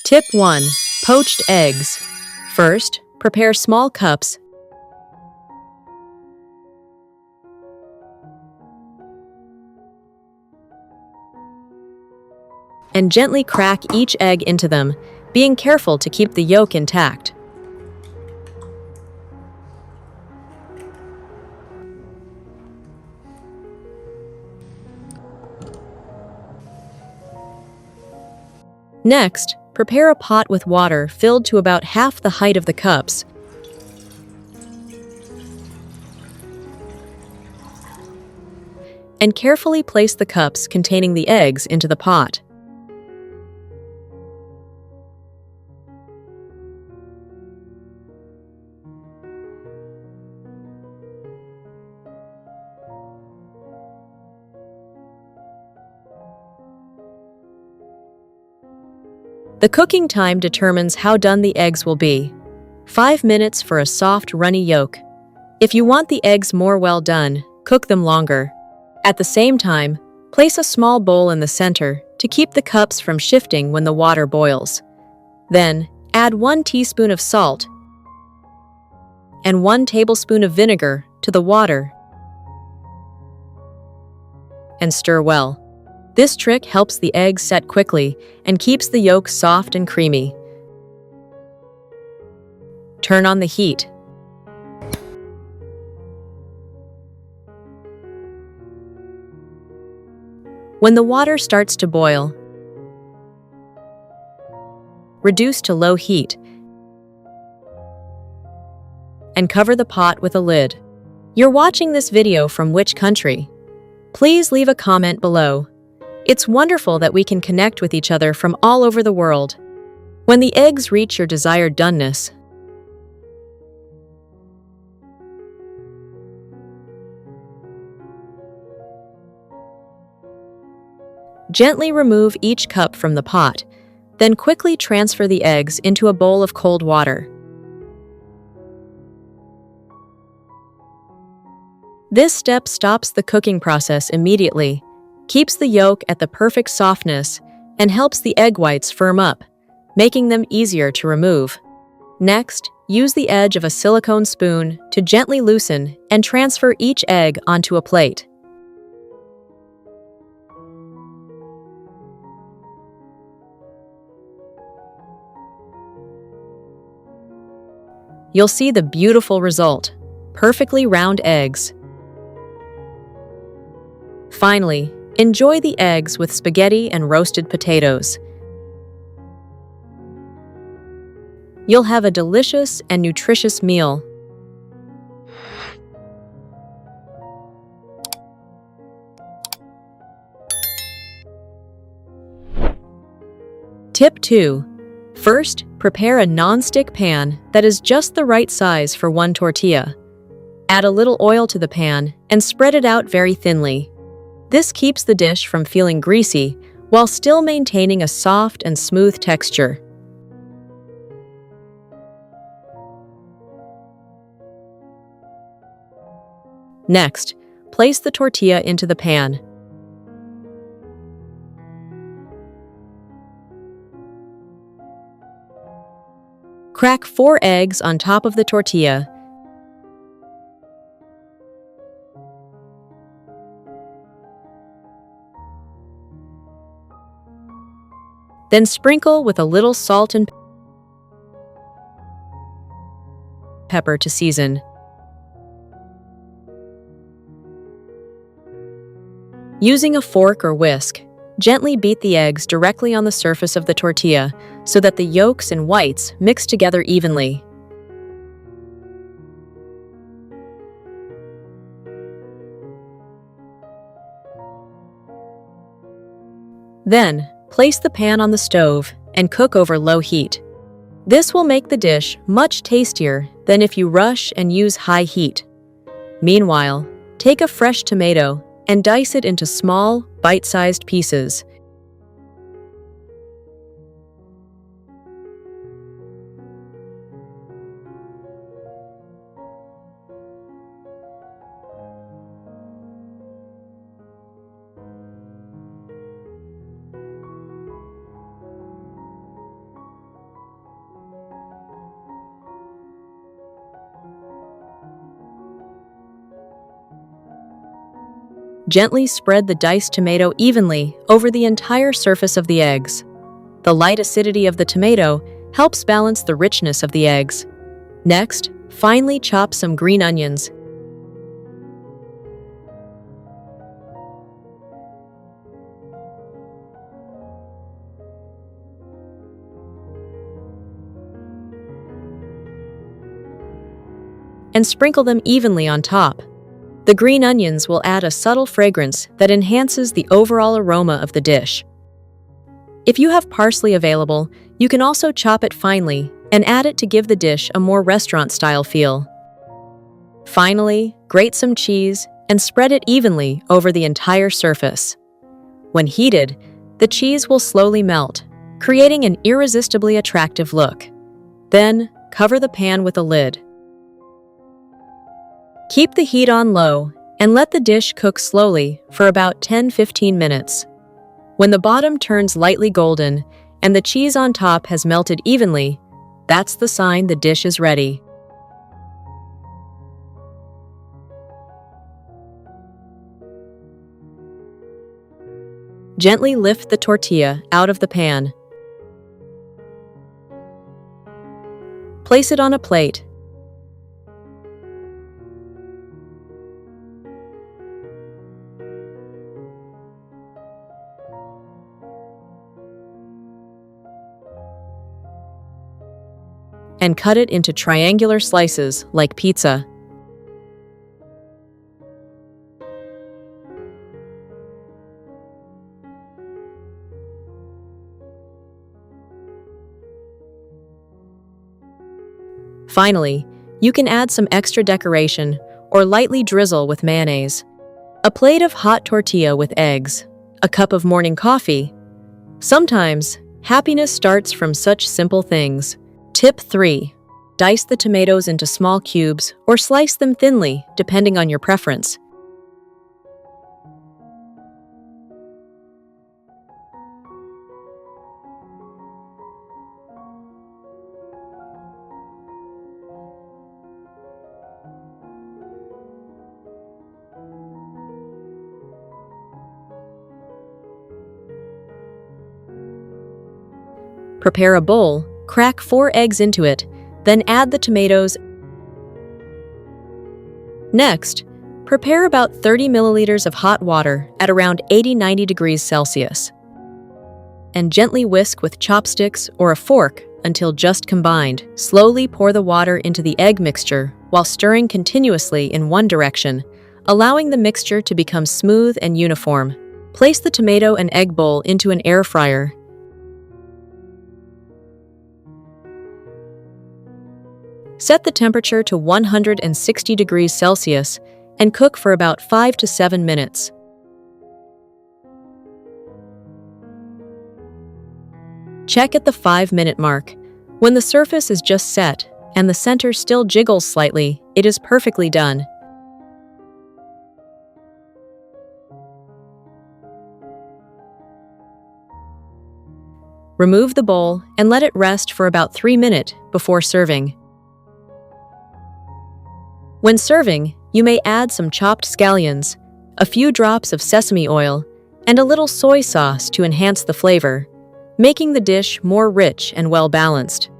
Tip 1. Poached eggs. First, prepare small cups and gently crack each egg into them, being careful to keep the yolk intact. Next, prepare a pot with water filled to about half the height of the cups. And carefully place the cups containing the eggs into the pot. The cooking time determines how done the eggs will be. 5 minutes for a soft, runny yolk. If you want the eggs more well done, cook them longer. At the same time, place a small bowl in the center to keep the cups from shifting when the water boils. Then, add 1 teaspoon of salt and 1 tablespoon of vinegar to the water and stir well. This trick helps the eggs set quickly and keeps the yolk soft and creamy. Turn on the heat. When the water starts to boil, reduce to low heat and cover the pot with a lid. You're watching this video from which country? Please leave a comment below. It's wonderful that we can connect with each other from all over the world. When the eggs reach your desired doneness, gently remove each cup from the pot, then quickly transfer the eggs into a bowl of cold water. This step stops the cooking process immediately, keeps the yolk at the perfect softness, and helps the egg whites firm up, making them easier to remove. Next, use the edge of a silicone spoon to gently loosen and transfer each egg onto a plate. You'll see the beautiful result: perfectly round eggs. Finally, enjoy the eggs with spaghetti and roasted potatoes. You'll have a delicious and nutritious meal. Tip 2. First, prepare a non-stick pan that is just the right size for 1 tortilla. Add a little oil to the pan and spread it out very thinly. This keeps the dish from feeling greasy while still maintaining a soft and smooth texture. Next, place the tortilla into the pan. Crack 4 eggs on top of the tortilla. Then sprinkle with a little salt and pepper to season. Using a fork or whisk, gently beat the eggs directly on the surface of the tortilla so that the yolks and whites mix together evenly. Then, place the pan on the stove and cook over low heat. This will make the dish much tastier than if you rush and use high heat. Meanwhile, take a fresh tomato and dice it into small, bite-sized pieces. Gently spread the diced tomato evenly over the entire surface of the eggs. The light acidity of the tomato helps balance the richness of the eggs. Next, finely chop some green onions. And sprinkle them evenly on top. The green onions will add a subtle fragrance that enhances the overall aroma of the dish. If you have parsley available, you can also chop it finely and add it to give the dish a more restaurant-style feel. Finally, grate some cheese and spread it evenly over the entire surface. When heated, the cheese will slowly melt, creating an irresistibly attractive look. Then, cover the pan with a lid. Keep the heat on low and let the dish cook slowly for about 10-15 minutes. When the bottom turns lightly golden and the cheese on top has melted evenly, that's the sign the dish is ready. Gently lift the tortilla out of the pan. Place it on a plate. And cut it into triangular slices like pizza. Finally, you can add some extra decoration or lightly drizzle with mayonnaise. A plate of hot tortilla with eggs, a cup of morning coffee. Sometimes, happiness starts from such simple things. Tip 3. Dice the tomatoes into small cubes or slice them thinly, depending on your preference. Prepare a bowl. Crack 4 eggs into it, then add the tomatoes. Next, prepare about 30 milliliters of hot water at around 80-90 degrees Celsius. And gently whisk with chopsticks or a fork until just combined. Slowly pour the water into the egg mixture while stirring continuously in one direction, allowing the mixture to become smooth and uniform. Place the tomato and egg bowl into an air fryer. Set the temperature to 160 degrees Celsius and cook for about 5 to 7 minutes. Check at the 5-minute mark. When the surface is just set and the center still jiggles slightly, it is perfectly done. Remove the bowl and let it rest for about 3 minutes before serving. When serving, you may add some chopped scallions, a few drops of sesame oil, and a little soy sauce to enhance the flavor, making the dish more rich and well-balanced.